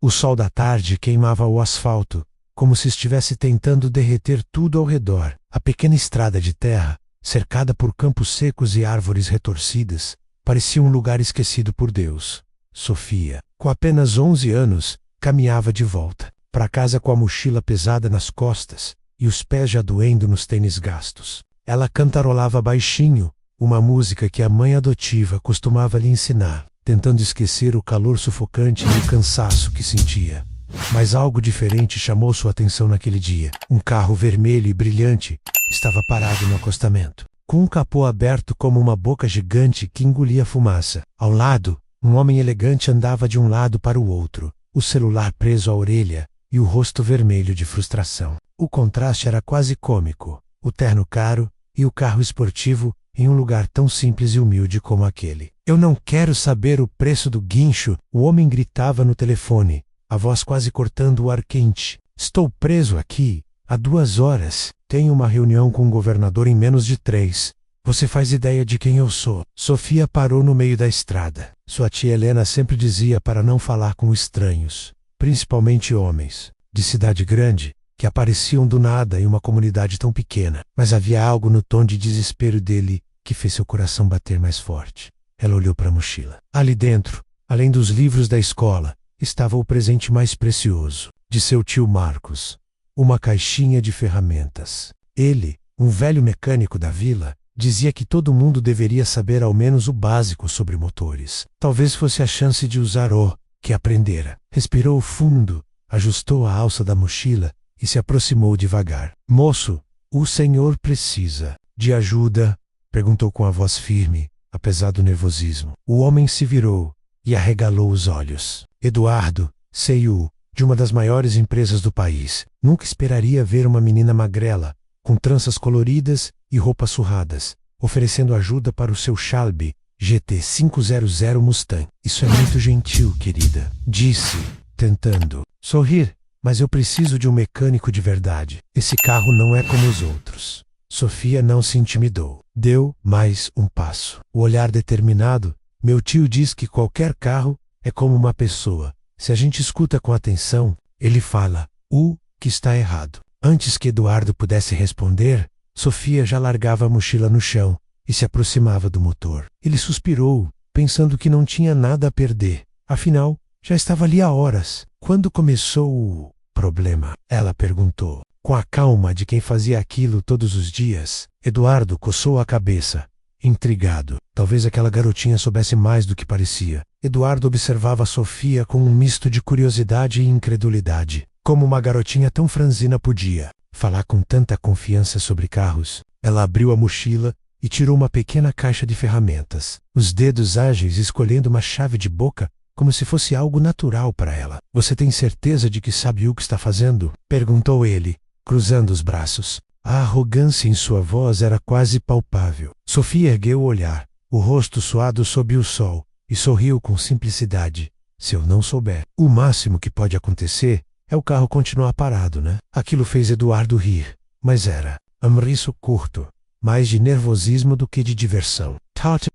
O sol da tarde queimava o asfalto, como se estivesse tentando derreter tudo ao redor. A pequena estrada de terra, cercada por campos secos e árvores retorcidas, parecia um lugar esquecido por Deus. Sofia, com apenas 11 anos, caminhava de volta para casa com a mochila pesada nas costas e os pés já doendo nos tênis gastos. Ela cantarolava baixinho, uma música que a mãe adotiva costumava lhe ensinar, tentando esquecer o calor sufocante e o cansaço que sentia. Mas algo diferente chamou sua atenção naquele dia. Um carro vermelho e brilhante estava parado no acostamento, com um capô aberto como uma boca gigante que engolia fumaça. Ao lado, um homem elegante andava de um lado para o outro, o celular preso à orelha e o rosto vermelho de frustração. O contraste era quase cômico, o terno caro e o carro esportivo em um lugar tão simples e humilde como aquele. Eu não quero saber o preço do guincho, o homem gritava no telefone, a voz quase cortando o ar quente. Estou preso aqui há 2 horas. Tenho uma reunião com o governador em menos de 3. Você faz ideia de quem eu sou? Sofia parou no meio da estrada. Sua tia Helena sempre dizia para não falar com estranhos, principalmente homens, de cidade grande, que apareciam do nada em uma comunidade tão pequena. Mas havia algo no tom de desespero dele que fez seu coração bater mais forte. Ela olhou para a mochila. Ali dentro, além dos livros da escola, estava o presente mais precioso, de seu tio Marcos, uma caixinha de ferramentas. Ele, um velho mecânico da vila, dizia que todo mundo deveria saber ao menos o básico sobre motores. Talvez fosse a chance de usar o que aprendera. Respirou fundo, ajustou a alça da mochila e se aproximou devagar. Moço, o senhor precisa de ajuda? Perguntou com a voz firme, apesar do nervosismo. O homem se virou e arregalou os olhos. Eduardo, CEO de uma das maiores empresas do país. Nunca esperaria ver uma menina magrela, com tranças coloridas e roupas surradas, oferecendo ajuda para o seu Shelby GT 500 Mustang. Isso é muito gentil, querida, disse, tentando sorrir, mas eu preciso de um mecânico de verdade. Esse carro não é como os outros. Sofia não se intimidou. Deu mais um passo. O olhar determinado. Meu tio diz que qualquer carro é como uma pessoa. Se a gente escuta com atenção, ele fala o que está errado. Antes que Eduardo pudesse responder, Sofia já largava a mochila no chão e se aproximava do motor. Ele suspirou, pensando que não tinha nada a perder. Afinal, já estava ali há horas. Quando começou o problema? Ela perguntou, com a calma de quem fazia aquilo todos os dias. Eduardo coçou a cabeça, intrigado. Talvez aquela garotinha soubesse mais do que parecia. Eduardo observava Sofia com um misto de curiosidade e incredulidade. Como uma garotinha tão franzina podia falar com tanta confiança sobre carros? Ela abriu a mochila e tirou uma pequena caixa de ferramentas, os dedos ágeis escolhendo uma chave de boca como se fosse algo natural para ela. Você tem certeza de que sabe o que está fazendo? Perguntou ele, cruzando os braços. A arrogância em sua voz era quase palpável. Sofia ergueu o olhar, o rosto suado sob o sol, e sorriu com simplicidade. Se eu não souber, o máximo que pode acontecer é o carro continuar parado, né? Aquilo fez Eduardo rir, mas era um riso curto, mais de nervosismo do que de diversão.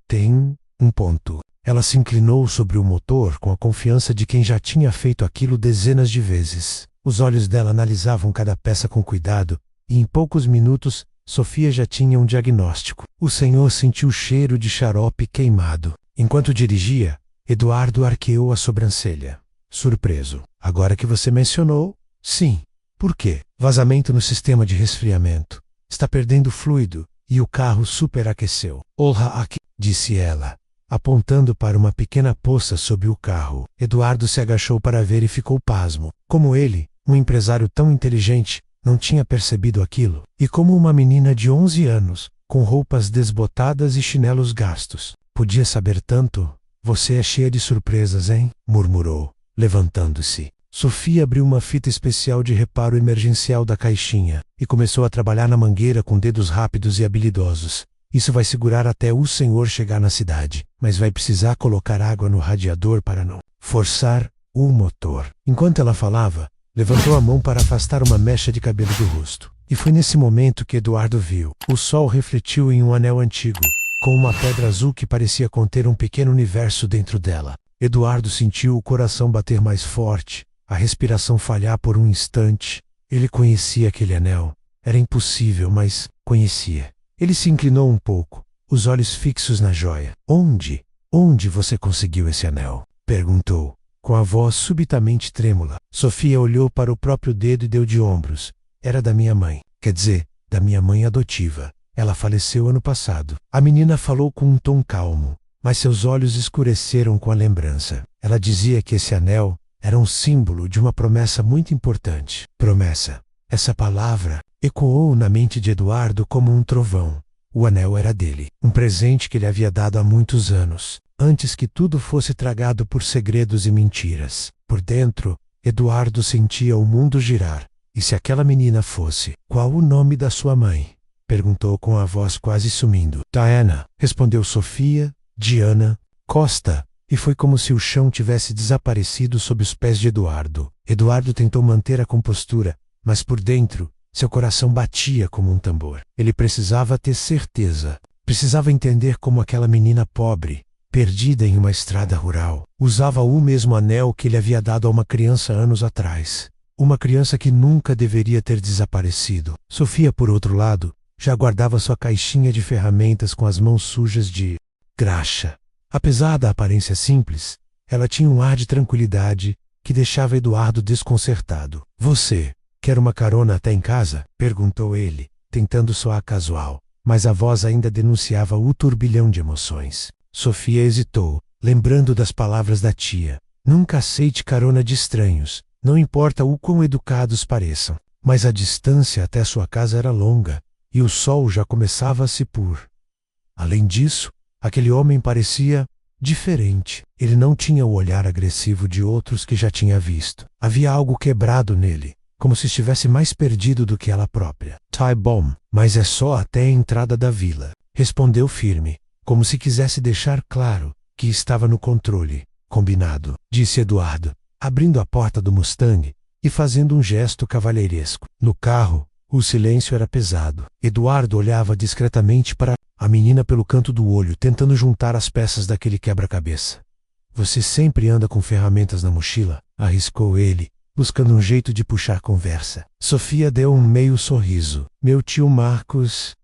Tem um ponto. Ela se inclinou sobre o motor com a confiança de quem já tinha feito aquilo dezenas de vezes. Os olhos dela analisavam cada peça com cuidado, e em poucos minutos, Sofia já tinha um diagnóstico. O senhor sentiu o cheiro de xarope queimado. Enquanto dirigia, Eduardo arqueou a sobrancelha. Surpreso. Agora que você mencionou, sim. Por quê? Vazamento no sistema de resfriamento. Está perdendo fluido, e o carro superaqueceu. Olha aqui, disse ela, apontando para uma pequena poça sob o carro. Eduardo se agachou para ver e ficou pasmo. Como ele, um empresário tão inteligente, não tinha percebido aquilo. E como uma menina de 11 anos, com roupas desbotadas e chinelos gastos, podia saber tanto? Você é cheia de surpresas, hein? Murmurou, levantando-se. Sofia abriu uma fita especial de reparo emergencial da caixinha e começou a trabalhar na mangueira com dedos rápidos e habilidosos. Isso vai segurar até o senhor chegar na cidade, mas vai precisar colocar água no radiador para não forçar o motor. Enquanto ela falava, levantou a mão para afastar uma mecha de cabelo do rosto. E foi nesse momento que Eduardo viu. O sol refletiu em um anel antigo, com uma pedra azul que parecia conter um pequeno universo dentro dela. Eduardo sentiu o coração bater mais forte, a respiração falhar por um instante. Ele conhecia aquele anel. Era impossível, mas conhecia. Ele se inclinou um pouco, os olhos fixos na joia. Onde você conseguiu esse anel? Perguntou, com a voz subitamente trêmula. Sofia olhou para o próprio dedo e deu de ombros. Era da minha mãe. Quer dizer, da minha mãe adotiva. Ela faleceu ano passado. A menina falou com um tom calmo, mas seus olhos escureceram com a lembrança. Ela dizia que esse anel era um símbolo de uma promessa muito importante. Promessa. Essa palavra ecoou na mente de Eduardo como um trovão. O anel era dele, um presente que ele havia dado há muitos anos, antes que tudo fosse tragado por segredos e mentiras. Por dentro, Eduardo sentia o mundo girar. E se aquela menina fosse? Qual o nome da sua mãe? Perguntou com a voz quase sumindo. Diana, respondeu Sofia. Diana Costa. E foi como se o chão tivesse desaparecido sob os pés de Eduardo. Eduardo tentou manter a compostura, mas por dentro, seu coração batia como um tambor. Ele precisava ter certeza. Precisava entender como aquela menina pobre, perdida em uma estrada rural, usava o mesmo anel que ele havia dado a uma criança anos atrás. Uma criança que nunca deveria ter desaparecido. Sofia, por outro lado, já guardava sua caixinha de ferramentas com as mãos sujas de graxa. Apesar da aparência simples, ela tinha um ar de tranquilidade que deixava Eduardo desconcertado. Você quer uma carona até em casa? Perguntou ele, tentando soar casual, mas a voz ainda denunciava o turbilhão de emoções. Sofia hesitou, lembrando das palavras da tia. Nunca aceite carona de estranhos, não importa o quão educados pareçam. Mas a distância até sua casa era longa, e o sol já começava a se pôr. Além disso, aquele homem parecia diferente. Ele não tinha o olhar agressivo de outros que já tinha visto. Havia algo quebrado nele, como se estivesse mais perdido do que ela própria. Tá bom, mas é só até a entrada da vila. Respondeu firme, como se quisesse deixar claro que estava no controle. Combinado, disse Eduardo, abrindo a porta do Mustang e fazendo um gesto cavalheiresco. No carro, o silêncio era pesado. Eduardo olhava discretamente para a menina pelo canto do olho, tentando juntar as peças daquele quebra-cabeça. Você sempre anda com ferramentas na mochila? Arriscou ele, buscando um jeito de puxar conversa. Sofia deu um meio sorriso. Meu tio Marcos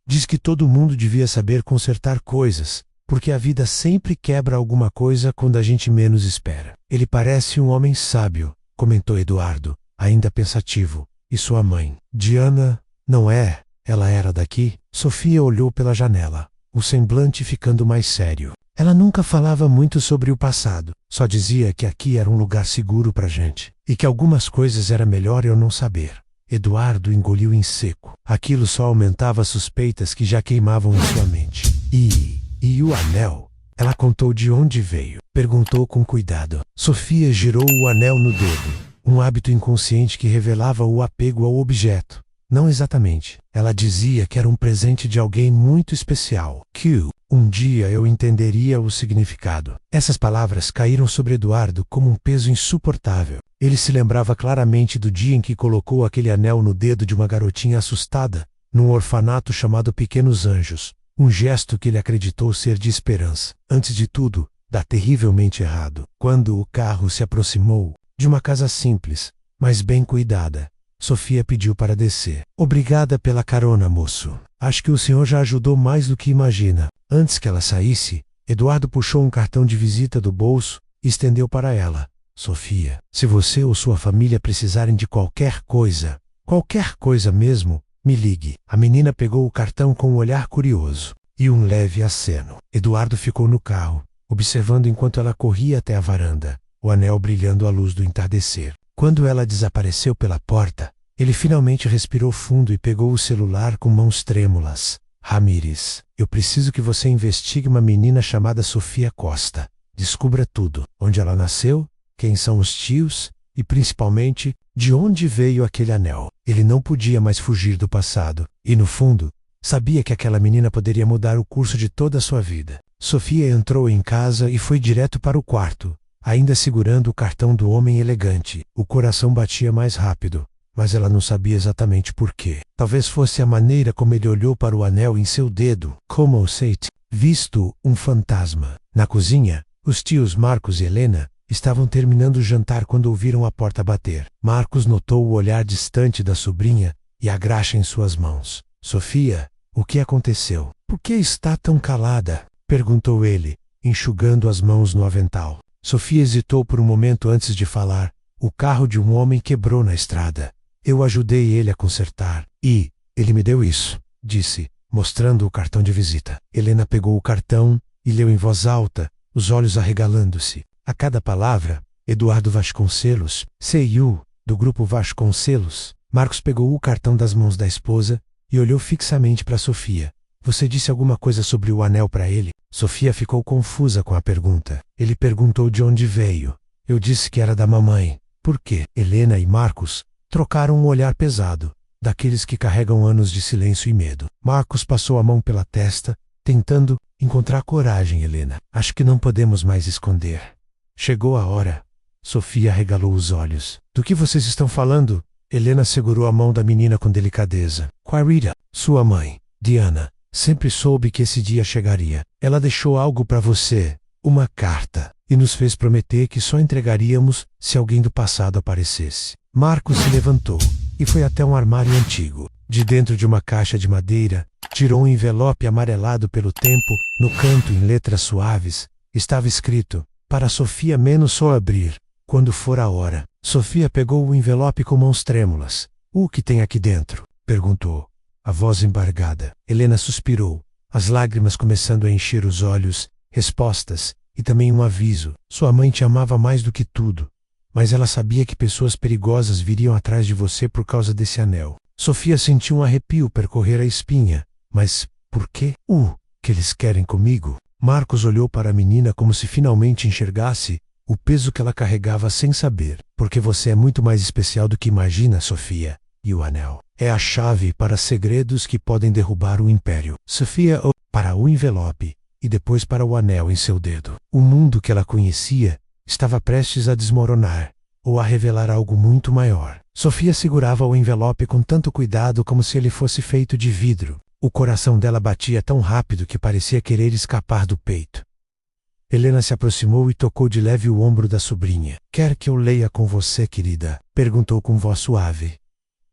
diz que todo mundo devia saber consertar coisas, porque a vida sempre quebra alguma coisa quando a gente menos espera. Ele parece um homem sábio, comentou Eduardo, ainda pensativo. E sua mãe? Diana, não é? Ela era daqui? Sofia olhou pela janela, o semblante ficando mais sério. Ela nunca falava muito sobre o passado, só dizia que aqui era um lugar seguro pra gente, e que algumas coisas era melhor eu não saber. Eduardo engoliu em seco. Aquilo só aumentava as suspeitas que já queimavam em sua mente. E o anel? Ela contou de onde veio. Perguntou com cuidado. Sofia girou o anel no dedo, um hábito inconsciente que revelava o apego ao objeto. Não exatamente. Ela dizia que era um presente de alguém muito especial, que um dia eu entenderia o significado. Essas palavras caíram sobre Eduardo como um peso insuportável. Ele se lembrava claramente do dia em que colocou aquele anel no dedo de uma garotinha assustada, num orfanato chamado Pequenos Anjos. Um gesto que ele acreditou ser de esperança. Antes de tudo, dá terrivelmente errado. Quando o carro se aproximou de uma casa simples, mas bem cuidada, Sofia pediu para descer. Obrigada pela carona, moço. Acho que o senhor já ajudou mais do que imagina. Antes que ela saísse, Eduardo puxou um cartão de visita do bolso e estendeu para ela. Sofia, se você ou sua família precisarem de qualquer coisa mesmo, me ligue. A menina pegou o cartão com um olhar curioso e um leve aceno. Eduardo ficou no carro, observando enquanto ela corria até a varanda, o anel brilhando à luz do entardecer. Quando ela desapareceu pela porta, ele finalmente respirou fundo e pegou o celular com mãos trêmulas. Ramírez, eu preciso que você investigue uma menina chamada Sofia Costa. Descubra tudo. Onde ela nasceu, quem são os tios e, principalmente, de onde veio aquele anel. Ele não podia mais fugir do passado e, no fundo, sabia que aquela menina poderia mudar o curso de toda a sua vida. Sofia entrou em casa e foi direto para o quarto, ainda segurando o cartão do homem elegante. O coração batia mais rápido, mas ela não sabia exatamente por quê. Talvez fosse a maneira como ele olhou para o anel em seu dedo, como se visto um fantasma. Na cozinha, os tios Marcos e Helena estavam terminando o jantar quando ouviram a porta bater. Marcos notou o olhar distante da sobrinha e a graxa em suas mãos. Sofia, o que aconteceu? Por que está tão calada? Perguntou ele, enxugando as mãos no avental. Sofia hesitou por um momento antes de falar. O carro de um homem quebrou na estrada. Eu ajudei ele a consertar. E ele me deu isso, disse, mostrando o cartão de visita. Helena pegou o cartão e leu em voz alta, os olhos arregalando-se. A cada palavra, Eduardo Vasconcelos, CIU, do grupo Vasconcelos. Marcos pegou o cartão das mãos da esposa e olhou fixamente para Sofia. Você disse alguma coisa sobre o anel para ele? Sofia ficou confusa com a pergunta. Ele perguntou de onde veio. Eu disse que era da mamãe. Por quê? Helena e Marcos trocaram um olhar pesado, daqueles que carregam anos de silêncio e medo. Marcos passou a mão pela testa, tentando encontrar coragem. Helena, acho que não podemos mais esconder. Chegou a hora. Sofia arregalou os olhos. Do que vocês estão falando? Helena segurou a mão da menina com delicadeza. Quarita, sua mãe, Diana, sempre soube que esse dia chegaria. Ela deixou algo para você, uma carta, e nos fez prometer que só entregaríamos se alguém do passado aparecesse. Marcos se levantou e foi até um armário antigo. De dentro de uma caixa de madeira, tirou um envelope amarelado pelo tempo. No canto, em letras suaves, estava escrito: para Sofia menos só abrir, quando for a hora. Sofia pegou o envelope com mãos trêmulas. O que tem aqui dentro? Perguntou, a voz embargada. Helena suspirou, as lágrimas começando a encher os olhos. Respostas, e também um aviso. Sua mãe te amava mais do que tudo, mas ela sabia que pessoas perigosas viriam atrás de você por causa desse anel. Sofia sentiu um arrepio percorrer a espinha. Mas, por quê? Que eles querem comigo? Marcos olhou para a menina como se finalmente enxergasse o peso que ela carregava sem saber. Porque você é muito mais especial do que imagina, Sofia. E o anel é a chave para segredos que podem derrubar o império. Sofia olhou para o envelope e depois para o anel em seu dedo. O mundo que ela conhecia estava prestes a desmoronar, ou a revelar algo muito maior. Sofia segurava o envelope com tanto cuidado como se ele fosse feito de vidro. O coração dela batia tão rápido que parecia querer escapar do peito. Helena se aproximou e tocou de leve o ombro da sobrinha. Quer que eu leia com você, querida? Perguntou com voz suave.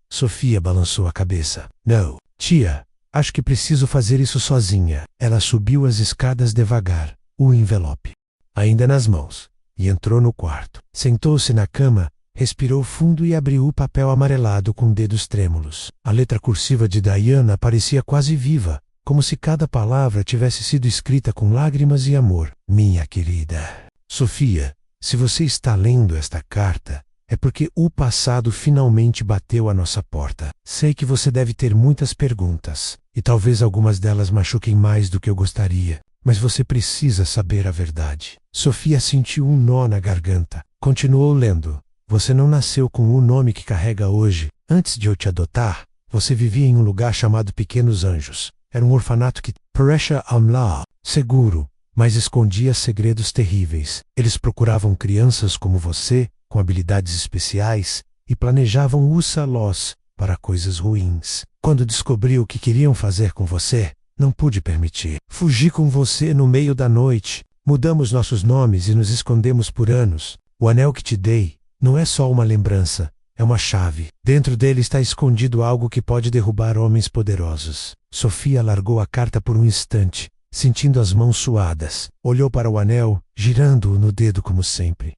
Sofia balançou a cabeça. Não, tia, acho que preciso fazer isso sozinha. Ela subiu as escadas devagar, o envelope ainda nas mãos, e entrou no quarto. Sentou-se na cama, respirou fundo e abriu o papel amarelado com dedos trêmulos. A letra cursiva de Diana parecia quase viva, como se cada palavra tivesse sido escrita com lágrimas e amor. Minha querida Sofia, se você está lendo esta carta, é porque o passado finalmente bateu à nossa porta. Sei que você deve ter muitas perguntas, e talvez algumas delas machuquem mais do que eu gostaria, mas você precisa saber a verdade. Sofia sentiu um nó na garganta. Continuou lendo. Você não nasceu com o nome que carrega hoje. Antes de eu te adotar, você vivia em um lugar chamado Pequenos Anjos. Era um orfanato que parecia seguro, mas escondia segredos terríveis. Eles procuravam crianças como você, com habilidades especiais, e planejavam usá-los para coisas ruins. Quando descobri o que queriam fazer com você, não pude permitir. Fugi com você no meio da noite. Mudamos nossos nomes e nos escondemos por anos. O anel que te dei não é só uma lembrança, é uma chave. Dentro dele está escondido algo que pode derrubar homens poderosos. Sofia largou a carta por um instante, sentindo as mãos suadas. Olhou para o anel, girando-o no dedo como sempre.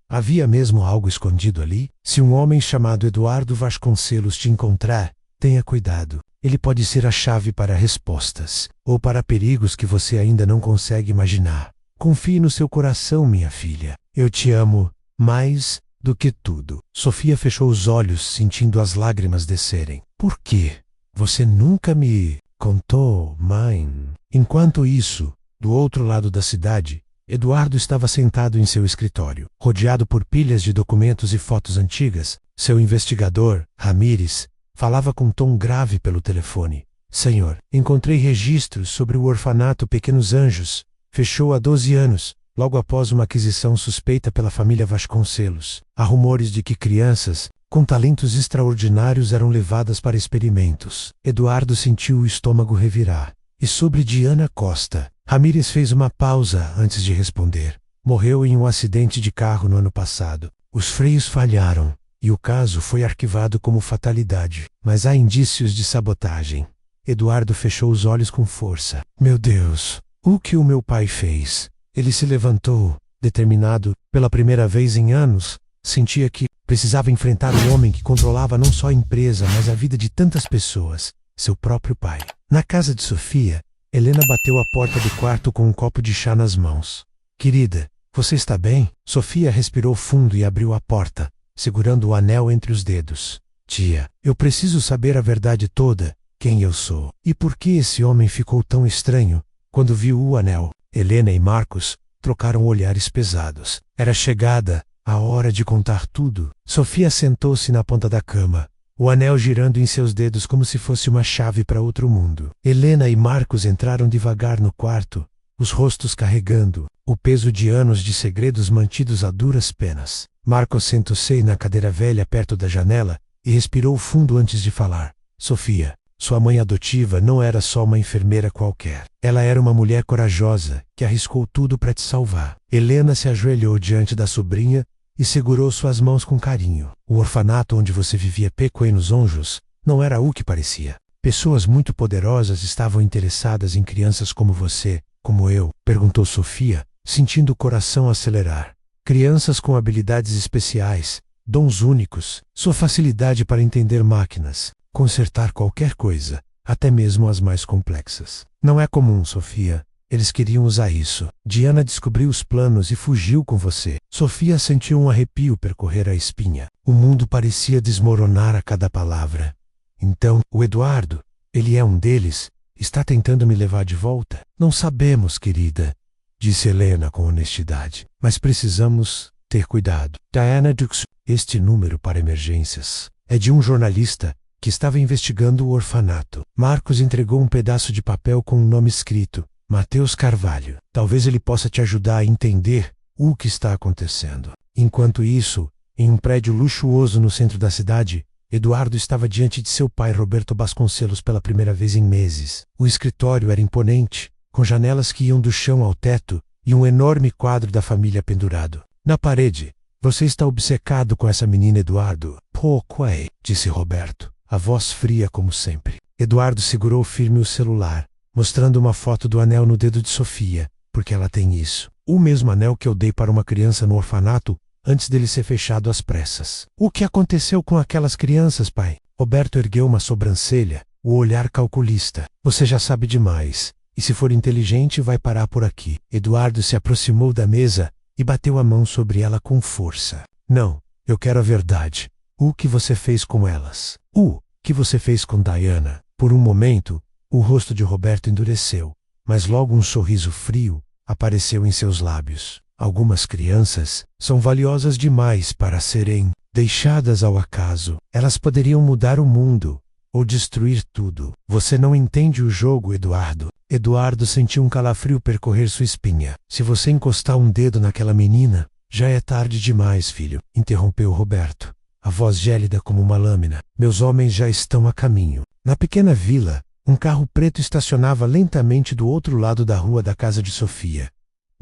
Havia mesmo algo escondido ali? Se um homem chamado Eduardo Vasconcelos te encontrar, tenha cuidado. Ele pode ser a chave para respostas, ou para perigos que você ainda não consegue imaginar. Confie no seu coração, minha filha. Eu te amo mais do que tudo. Sofia fechou os olhos, sentindo as lágrimas descerem. Por quê? Você nunca me contou, mãe? Enquanto isso, do outro lado da cidade, Eduardo estava sentado em seu escritório, rodeado por pilhas de documentos e fotos antigas. Seu investigador, Ramírez, falava com tom grave pelo telefone. Senhor, encontrei registros sobre o orfanato Pequenos Anjos. Fechou há 12 anos, logo após uma aquisição suspeita pela família Vasconcelos. Há rumores de que crianças, com talentos extraordinários, eram levadas para experimentos. Eduardo sentiu o estômago revirar. E sobre Diana Costa? Ramírez fez uma pausa antes de responder. morreu em um acidente de carro no ano passado. Os freios falharam e o caso foi arquivado como fatalidade, mas há indícios de sabotagem. Eduardo fechou os olhos com força. Meu Deus, o que o meu pai fez? Ele se levantou, determinado. Pela primeira vez em anos, sentia que precisava enfrentar o homem que controlava não só a empresa, mas a vida de tantas pessoas, seu próprio pai. Na casa de Sofia, Helena bateu à porta do quarto com um copo de chá nas mãos. Querida, você está bem? Sofia respirou fundo e abriu a porta, segurando o anel entre os dedos. Tia, eu preciso saber a verdade toda, quem eu sou. E por que esse homem ficou tão estranho quando viu o anel? Helena e Marcos trocaram olhares pesados. Era chegada a hora de contar tudo. Sofia sentou-se na ponta da cama, o anel girando em seus dedos como se fosse uma chave para outro mundo. Helena e Marcos entraram devagar no quarto, os rostos carregando o peso de anos de segredos mantidos a duras penas. Marcos sentou-se na cadeira velha perto da janela e respirou fundo antes de falar. Sofia, sua mãe adotiva não era só uma enfermeira qualquer. Ela era uma mulher corajosa que arriscou tudo para te salvar. Helena se ajoelhou diante da sobrinha e segurou suas mãos com carinho. O orfanato onde você vivia pequenos anjos não era o que parecia. Pessoas muito poderosas estavam interessadas em crianças como você, como eu, perguntou Sofia, sentindo o coração acelerar. Crianças com habilidades especiais, dons únicos, sua facilidade para entender máquinas, consertar qualquer coisa, até mesmo as mais complexas. Não é comum, Sofia. Eles queriam usar isso. Diana descobriu os planos e fugiu com você. Sofia sentiu um arrepio percorrer a espinha. O mundo parecia desmoronar a cada palavra. Então, o Eduardo, ele é um deles, está tentando me levar de volta? Não sabemos, querida, disse Helena com honestidade. Mas precisamos ter cuidado. Diana Dux, este número para emergências é de um jornalista que estava investigando o orfanato. Marcos entregou um pedaço de papel com um nome escrito. Matheus Carvalho. Talvez ele possa te ajudar a entender o que está acontecendo. Enquanto isso, em um prédio luxuoso no centro da cidade, Eduardo estava diante de seu pai Roberto Vasconcelos pela primeira vez em meses. O escritório era imponente, com janelas que iam do chão ao teto e um enorme quadro da família pendurado. Na parede, você está obcecado com essa menina, Eduardo. Pouco é, disse Roberto, a voz fria como sempre. Eduardo segurou firme o celular, mostrando uma foto do anel no dedo de Sofia, porque ela tem isso. O mesmo anel que eu dei para uma criança no orfanato antes dele ser fechado às pressas. O que aconteceu com aquelas crianças, pai? Roberto ergueu uma sobrancelha, o olhar calculista. Você já sabe demais, e se for inteligente vai parar por aqui. Eduardo se aproximou da mesa e bateu a mão sobre ela com força. Não, eu quero a verdade. O que você fez com elas? O que você fez com Diana? Por um momento, o rosto de Roberto endureceu, mas logo um sorriso frio apareceu em seus lábios. Algumas crianças são valiosas demais para serem deixadas ao acaso. Elas poderiam mudar o mundo ou destruir tudo. Você não entende o jogo, Eduardo. Eduardo sentiu um calafrio percorrer sua espinha. Se você encostar um dedo naquela menina, já é tarde demais, filho, interrompeu Roberto, a voz gélida como uma lâmina. Meus homens já estão a caminho. Na pequena vila, um carro preto estacionava lentamente do outro lado da rua da casa de Sofia.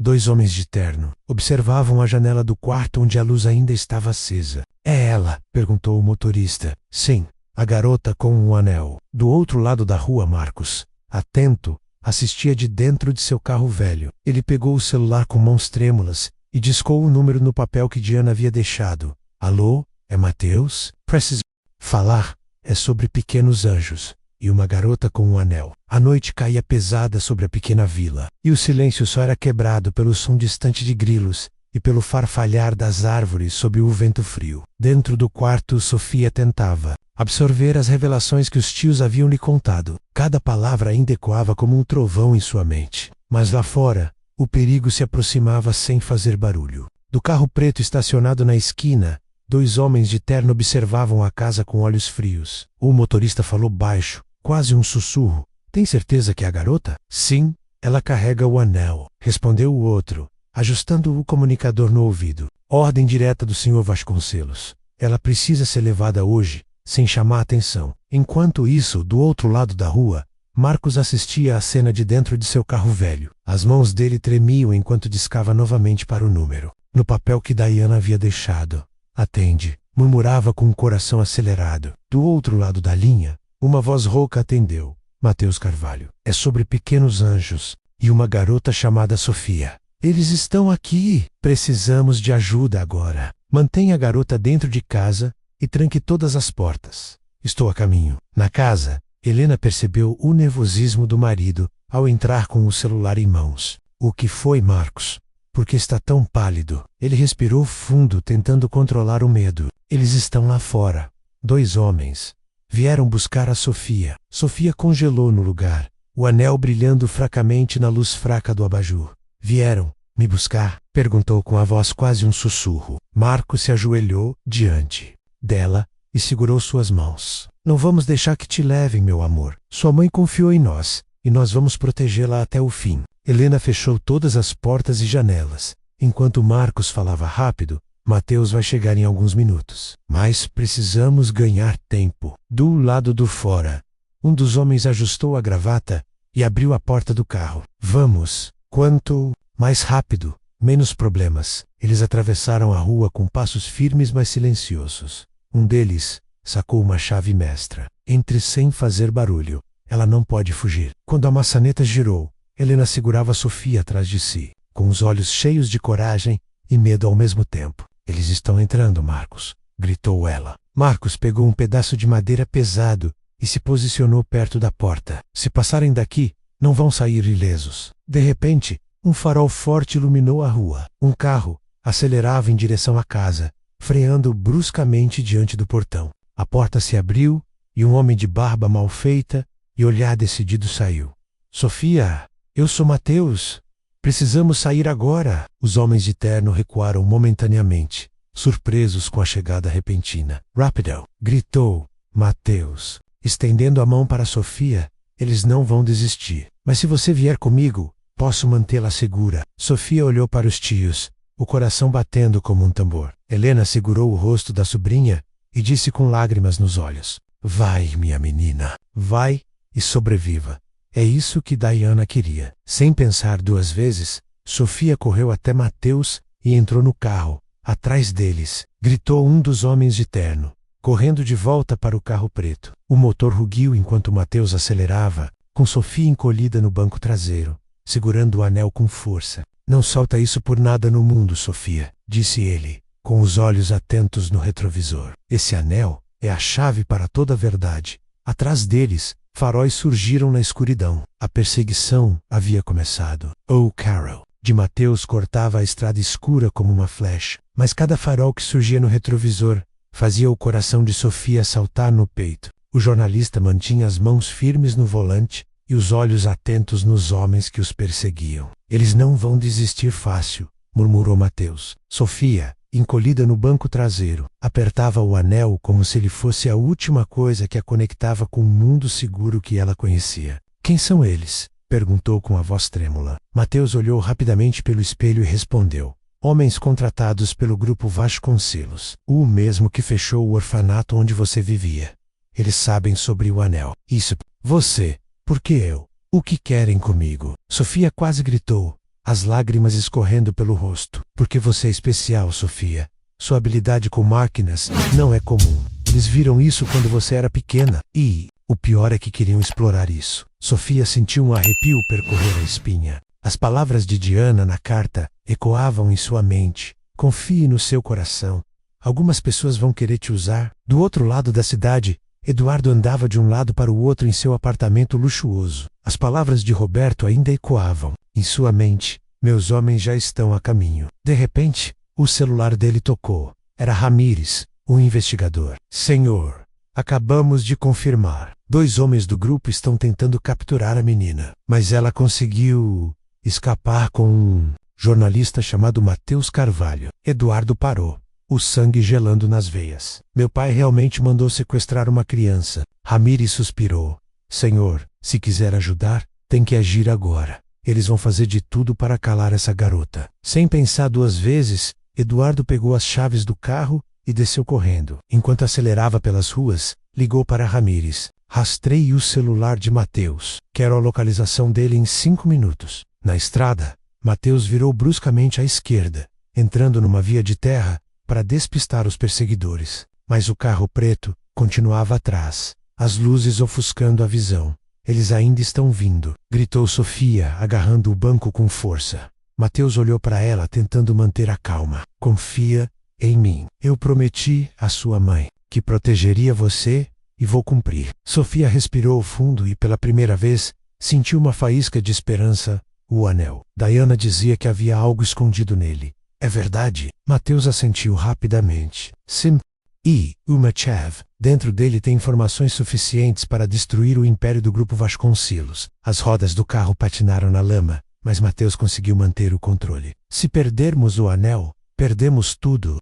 Dois homens de terno observavam a janela do quarto onde a luz ainda estava acesa. É ela? Perguntou o motorista. Sim, a garota com um anel. Do outro lado da rua, Marcos, atento, assistia de dentro de seu carro velho. Ele pegou o celular com mãos trêmulas e discou o número no papel que Diana havia deixado. Alô, é Matheus? Preciso falar. É sobre pequenos anjos e uma garota com um anel. A noite caía pesada sobre a pequena vila, e o silêncio só era quebrado pelo som distante de grilos e pelo farfalhar das árvores sob o vento frio. Dentro do quarto, Sofia tentava absorver as revelações que os tios haviam lhe contado. Cada palavra ainda ecoava como um trovão em sua mente. Mas lá fora, o perigo se aproximava sem fazer barulho. Do carro preto estacionado na esquina, dois homens de terno observavam a casa com olhos frios. O motorista falou baixo, quase um sussurro. Tem certeza que é a garota? Sim, ela carrega o anel, respondeu o outro, ajustando o comunicador no ouvido. Ordem direta do Sr. Vasconcelos. Ela precisa ser levada hoje, sem chamar atenção. Enquanto isso, do outro lado da rua, Marcos assistia à cena de dentro de seu carro velho. As mãos dele tremiam enquanto discava novamente para o número. No papel que Diana havia deixado. Atende, murmurava com o coração acelerado. Do outro lado da linha, uma voz rouca atendeu. Mateus Carvalho. É sobre pequenos anjos e uma garota chamada Sofia. Eles estão aqui. Precisamos de ajuda agora. Mantenha a garota dentro de casa e tranque todas as portas. Estou a caminho. Na casa, Helena percebeu o nervosismo do marido ao entrar com o celular em mãos. O que foi, Marcos? Por que está tão pálido? Ele respirou fundo, tentando controlar o medo. Eles estão lá fora. 2 homens. Vieram buscar a Sofia. Sofia congelou no lugar, o anel brilhando fracamente na luz fraca do abajur. Vieram me buscar? Perguntou com a voz quase um sussurro. Marcos se ajoelhou diante dela e segurou suas mãos. Não vamos deixar que te levem, meu amor. Sua mãe confiou em nós, e nós vamos protegê-la até o fim. Helena fechou todas as portas e janelas. Enquanto Marcos falava rápido, Mateus vai chegar em alguns minutos. Mas precisamos ganhar tempo. Do lado do fora, um dos homens ajustou a gravata e abriu a porta do carro. Vamos. Quanto mais rápido, menos problemas. Eles atravessaram a rua com passos firmes, mas silenciosos. Um deles sacou uma chave mestra. Entre sem fazer barulho. Ela não pode fugir. Quando a maçaneta girou, Helena segurava Sofia atrás de si, com os olhos cheios de coragem e medo ao mesmo tempo. Eles estão entrando, Marcos, gritou ela. Marcos pegou um pedaço de madeira pesado e se posicionou perto da porta. Se passarem daqui, não vão sair ilesos. De repente, um farol forte iluminou a rua. Um carro acelerava em direção à casa, freando bruscamente diante do portão. A porta se abriu e um homem de barba mal feita e olhar decidido saiu. Sofia, eu sou Mateus. Precisamos sair agora. Os homens de terno recuaram momentaneamente, surpresos com a chegada repentina. Rápido! Gritou Mateus, estendendo a mão para Sofia. Eles não vão desistir. Mas se você vier comigo, posso mantê-la segura. Sofia olhou para os tios, o coração batendo como um tambor. Helena segurou o rosto da sobrinha e disse com lágrimas nos olhos. Vai, minha menina. Vai e sobreviva. É isso que Diana queria. Sem pensar 2 vezes, Sofia correu até Mateus e entrou no carro. Atrás deles, gritou um dos homens de terno, correndo de volta para o carro preto. O motor rugiu enquanto Mateus acelerava, com Sofia encolhida no banco traseiro, segurando o anel com força. Não solta isso por nada no mundo, Sofia, disse ele, com os olhos atentos no retrovisor. Esse anel é a chave para toda a verdade. Atrás deles, faróis surgiram na escuridão. A perseguição havia começado. Oh, Carol! De Mateus cortava a estrada escura como uma flecha, mas cada farol que surgia no retrovisor fazia o coração de Sofia saltar no peito. O jornalista mantinha as mãos firmes no volante e os olhos atentos nos homens que os perseguiam. Eles não vão desistir fácil, murmurou Mateus. Sofia, encolhida no banco traseiro, apertava o anel como se ele fosse a última coisa que a conectava com o mundo seguro que ela conhecia. Quem são eles? Perguntou com a voz trêmula. Mateus olhou rapidamente pelo espelho e respondeu. Homens contratados pelo grupo Vasconcelos, o mesmo que fechou o orfanato onde você vivia. Eles sabem sobre o anel. Isso. Você. Por que eu? O que querem comigo? Sofia quase gritou, as lágrimas escorrendo pelo rosto. Porque você é especial, Sofia. Sua habilidade com máquinas não é comum. Eles viram isso quando você era pequena. E o pior é que queriam explorar isso. Sofia sentiu um arrepio percorrer a espinha. As palavras de Diana na carta ecoavam em sua mente. Confie no seu coração. Algumas pessoas vão querer te usar. Do outro lado da cidade, Eduardo andava de um lado para o outro em seu apartamento luxuoso. As palavras de Roberto ainda ecoavam em sua mente. Meus homens já estão a caminho. De repente, o celular dele tocou. Era Ramírez, o investigador. Senhor, acabamos de confirmar. 2 homens do grupo estão tentando capturar a menina. Mas ela conseguiu escapar com um jornalista chamado Mateus Carvalho. Eduardo parou, o sangue gelando nas veias. Meu pai realmente mandou sequestrar uma criança. Ramírez suspirou. Senhor, se quiser ajudar, tem que agir agora. Eles vão fazer de tudo para calar essa garota. Sem pensar 2 vezes, Eduardo pegou as chaves do carro e desceu correndo. Enquanto acelerava pelas ruas, ligou para Ramírez. Rastreie o celular de Mateus. Quero a localização dele em 5 minutos. Na estrada, Mateus virou bruscamente à esquerda, entrando numa via de terra para despistar os perseguidores. Mas o carro preto continuava atrás, as luzes ofuscando a visão. Eles ainda estão vindo, gritou Sofia, agarrando o banco com força. Mateus olhou para ela, tentando manter a calma. Confia em mim. Eu prometi à sua mãe que protegeria você e vou cumprir. Sofia respirou fundo e, pela primeira vez, sentiu uma faísca de esperança. O anel. Diana dizia que havia algo escondido nele. É verdade? Mateus assentiu rapidamente. Sim. E Umachev. Dentro dele tem informações suficientes para destruir o império do grupo Vasconcelos. As rodas do carro patinaram na lama, mas Mateus conseguiu manter o controle. Se perdermos o anel, perdemos tudo.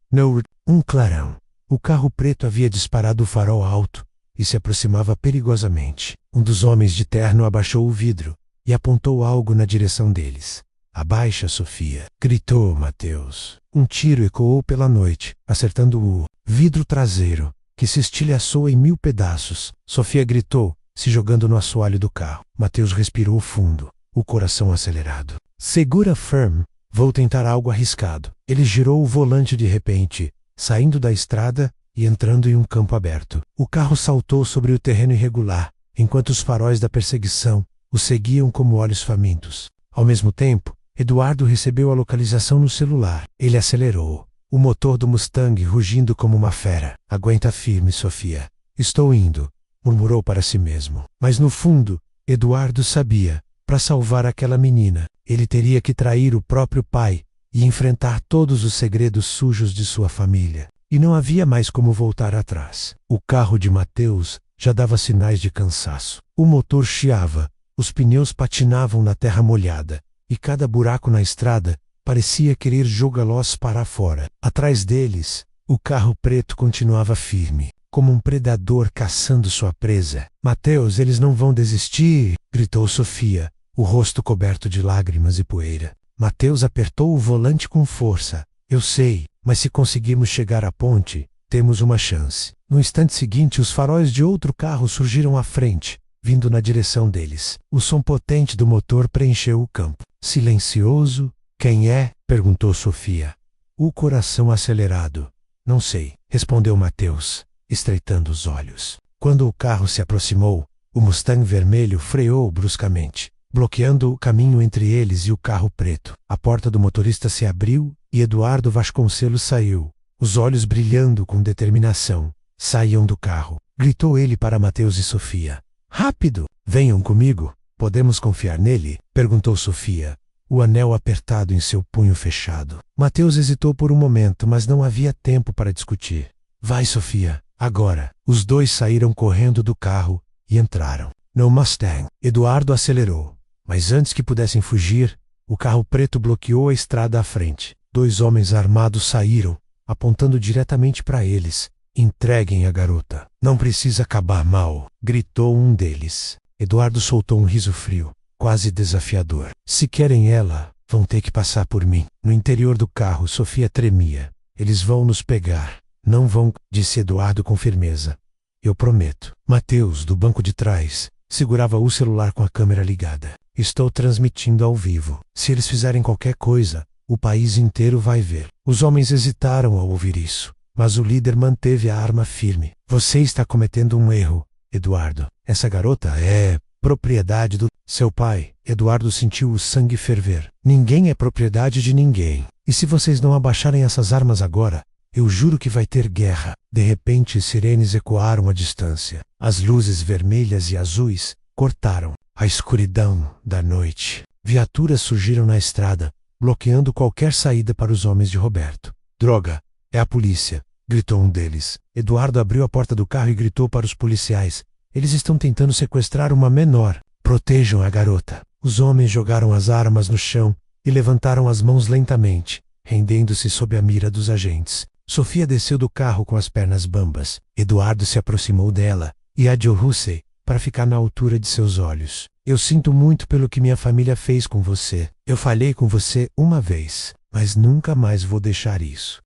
Um clarão. O carro preto havia disparado o farol alto e se aproximava perigosamente. Um dos homens de terno abaixou o vidro e apontou algo na direção deles. Abaixa, Sofia, gritou Mateus. Um tiro ecoou pela noite, acertando o vidro traseiro, que se estilhaçou em 1000 pedaços. Sofia gritou, se jogando no assoalho do carro. Mateus respirou fundo, o coração acelerado. Segura firme, vou tentar algo arriscado. Ele girou o volante de repente, saindo da estrada e entrando em um campo aberto. O carro saltou sobre o terreno irregular, enquanto os faróis da perseguição o seguiam como olhos famintos. Ao mesmo tempo, Eduardo recebeu a localização no celular. Ele acelerou, o motor do Mustang rugindo como uma fera. Aguenta firme, Sofia. Estou indo, murmurou para si mesmo. Mas no fundo, Eduardo sabia, para salvar aquela menina, ele teria que trair o próprio pai e enfrentar todos os segredos sujos de sua família. E não havia mais como voltar atrás. O carro de Mateus já dava sinais de cansaço. O motor chiava, os pneus patinavam na terra molhada, e cada buraco na estrada parecia querer jogá-los para fora. Atrás deles, o carro preto continuava firme, como um predador caçando sua presa. Mateus, eles não vão desistir, gritou Sofia, o rosto coberto de lágrimas e poeira. Mateus apertou o volante com força. Eu sei, mas se conseguirmos chegar à ponte, temos uma chance. No instante seguinte, os faróis de outro carro surgiram à frente, vindo na direção deles. O som potente do motor preencheu o campo. Silencioso. Quem é? Perguntou Sofia. O coração acelerado. Não sei, respondeu Mateus, estreitando os olhos. Quando o carro se aproximou, o Mustang vermelho freou bruscamente, bloqueando o caminho entre eles e o carro preto. A porta do motorista se abriu e Eduardo Vasconcelos saiu, os olhos brilhando com determinação. Saiam do carro, gritou ele para Mateus e Sofia. Rápido! Venham comigo. Podemos confiar nele? Perguntou Sofia, o anel apertado em seu punho fechado. Mateus hesitou por um momento, mas não havia tempo para discutir. Vai, Sofia, agora. Os dois saíram correndo do carro e entraram no Mustang. Eduardo acelerou, mas antes que pudessem fugir, o carro preto bloqueou a estrada à frente. 2 homens armados saíram, apontando diretamente para eles. Entreguem a garota. Não precisa acabar mal, gritou um deles. Eduardo soltou um riso frio, quase desafiador. Se querem ela, vão ter que passar por mim. No interior do carro, Sofia tremia. Eles vão nos pegar. Não vão, disse Eduardo com firmeza. Eu prometo. Mateus, do banco de trás, segurava o celular com a câmera ligada. Estou transmitindo ao vivo. Se eles fizerem qualquer coisa, o país inteiro vai ver. Os homens hesitaram ao ouvir isso, mas o líder manteve a arma firme. Você está cometendo um erro, Eduardo. Essa garota é propriedade do seu pai. Eduardo sentiu o sangue ferver. Ninguém é propriedade de ninguém. E se vocês não abaixarem essas armas agora, eu juro que vai ter guerra. De repente, sirenes ecoaram à distância. As luzes vermelhas e azuis cortaram a escuridão da noite. Viaturas surgiram na estrada, bloqueando qualquer saída para os homens de Roberto. Droga, é a polícia, gritou um deles. Eduardo abriu a porta do carro e gritou para os policiais. Eles estão tentando sequestrar uma menor. Protejam a garota. Os homens jogaram as armas no chão e levantaram as mãos lentamente, rendendo-se sob a mira dos agentes. Sofia desceu do carro com as pernas bambas. Eduardo se aproximou dela e adjou-se para ficar na altura de seus olhos. Eu sinto muito pelo que minha família fez com você. Eu falhei com você uma vez, mas nunca mais vou deixar isso.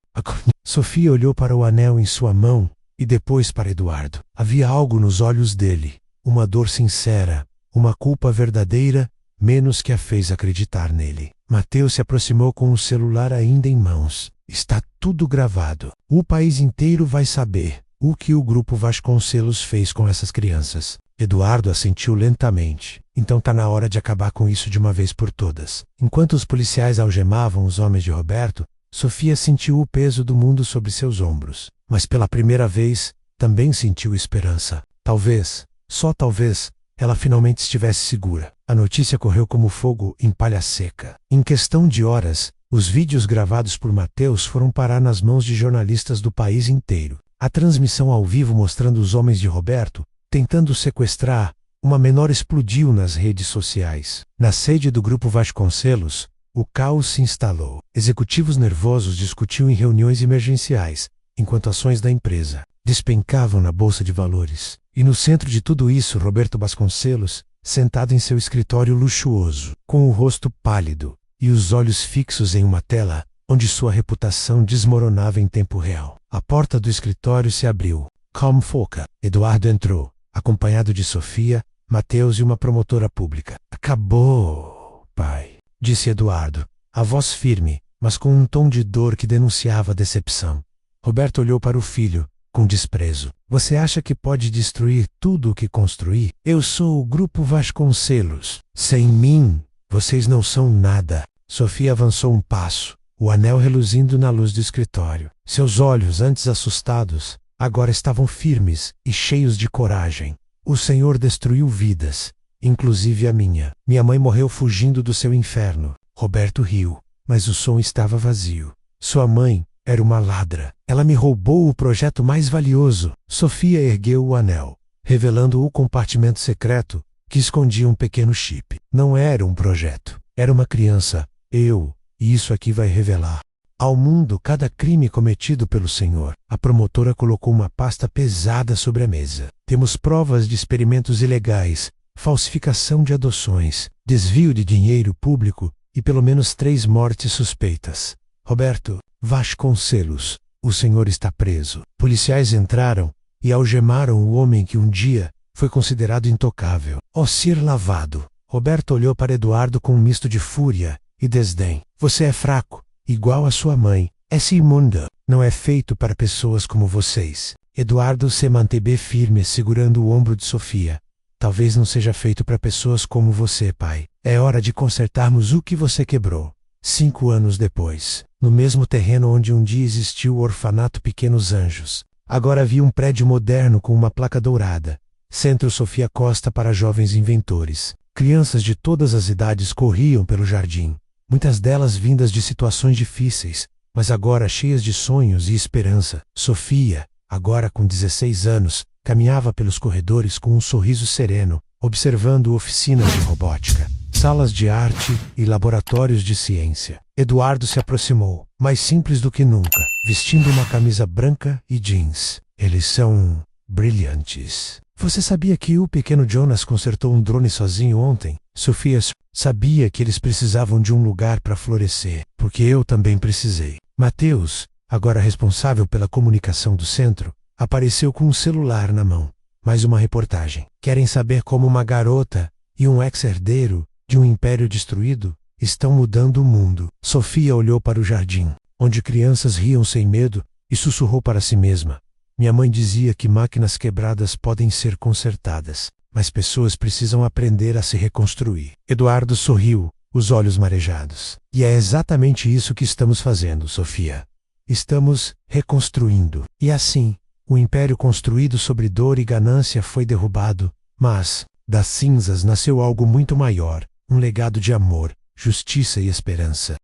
Sofia olhou para o anel em sua mão e depois para Eduardo. Havia algo nos olhos dele, uma dor sincera, uma culpa verdadeira, menos que a fez acreditar nele. Mateus se aproximou com o celular ainda em mãos. Está tudo gravado. O país inteiro vai saber o que o grupo Vasconcelos fez com essas crianças. Eduardo assentiu lentamente. Então tá na hora de acabar com isso de uma vez por todas. Enquanto os policiais algemavam os homens de Roberto, Sofia sentiu o peso do mundo sobre seus ombros. Mas pela primeira vez, também sentiu esperança. Talvez, só talvez, ela finalmente estivesse segura. A notícia correu como fogo em palha seca. Em questão de horas, os vídeos gravados por Mateus foram parar nas mãos de jornalistas do país inteiro. A transmissão ao vivo mostrando os homens de Roberto tentando sequestrar uma menor explodiu nas redes sociais. Na sede do grupo Vasconcelos, o caos se instalou. Executivos nervosos discutiam em reuniões emergenciais, enquanto ações da empresa despencavam na bolsa de valores. E no centro de tudo isso, Roberto Vasconcelos, sentado em seu escritório luxuoso, com o rosto pálido e os olhos fixos em uma tela onde sua reputação desmoronava em tempo real. A porta do escritório se abriu. Calma, foca. Eduardo entrou, acompanhado de Sofia, Mateus e uma promotora pública. Acabou, pai, disse Eduardo, a voz firme, mas com um tom de dor que denunciava a decepção. Roberto olhou para o filho, com desprezo. Você acha que pode destruir tudo o que construí? Eu sou o grupo Vasconcelos. Sem mim, vocês não são nada. Sofia avançou um passo, o anel reluzindo na luz do escritório. Seus olhos, antes assustados, agora estavam firmes e cheios de coragem. O Senhor destruiu vidas, inclusive a minha. Minha mãe morreu fugindo do seu inferno. Roberto riu, mas o som estava vazio. Sua mãe era uma ladra. Ela me roubou o projeto mais valioso. Sofia ergueu o anel, revelando o compartimento secreto que escondia um pequeno chip. Não era um projeto, era uma criança. E isso aqui vai revelar ao mundo cada crime cometido pelo Senhor. A promotora colocou uma pasta pesada sobre a mesa. Temos provas de experimentos ilegais, falsificação de adoções, desvio de dinheiro público e pelo menos 3 mortes suspeitas. Roberto Vasconcelos, o senhor está preso. Policiais entraram e algemaram o homem que um dia foi considerado intocável. Ó ser lavado. Roberto olhou para Eduardo com um misto de fúria e desdém. Você é fraco, igual a sua mãe. Esse imundo não é feito para pessoas como vocês. Eduardo se manteve firme, segurando o ombro de Sofia. Talvez não seja feito para pessoas como você, pai. É hora de consertarmos o que você quebrou. 5 anos depois, no mesmo terreno onde um dia existiu o orfanato Pequenos Anjos, agora havia um prédio moderno com uma placa dourada. Centro Sofia Costa para jovens inventores. Crianças de todas as idades corriam pelo jardim, muitas delas vindas de situações difíceis, mas agora cheias de sonhos e esperança. Sofia, agora com 16 anos, caminhava pelos corredores com um sorriso sereno, observando oficinas de robótica, salas de arte e laboratórios de ciência. Eduardo se aproximou, mais simples do que nunca, vestindo uma camisa branca e jeans. Eles são brilhantes. Você sabia que o pequeno Jonas consertou um drone sozinho ontem? Sofia sabia que eles precisavam de um lugar para florescer, porque eu também precisei. Mateus, agora responsável pela comunicação do centro, apareceu com um celular na mão. Mais uma reportagem. Querem saber como uma garota e um ex-herdeiro de um império destruído estão mudando o mundo. Sofia olhou para o jardim, onde crianças riam sem medo, e sussurrou para si mesma. Minha mãe dizia que máquinas quebradas podem ser consertadas, mas pessoas precisam aprender a se reconstruir. Eduardo sorriu, os olhos marejados. E é exatamente isso que estamos fazendo, Sofia. Estamos reconstruindo. E assim, o império construído sobre dor e ganância foi derrubado, mas, das cinzas nasceu algo muito maior, um legado de amor, justiça e esperança.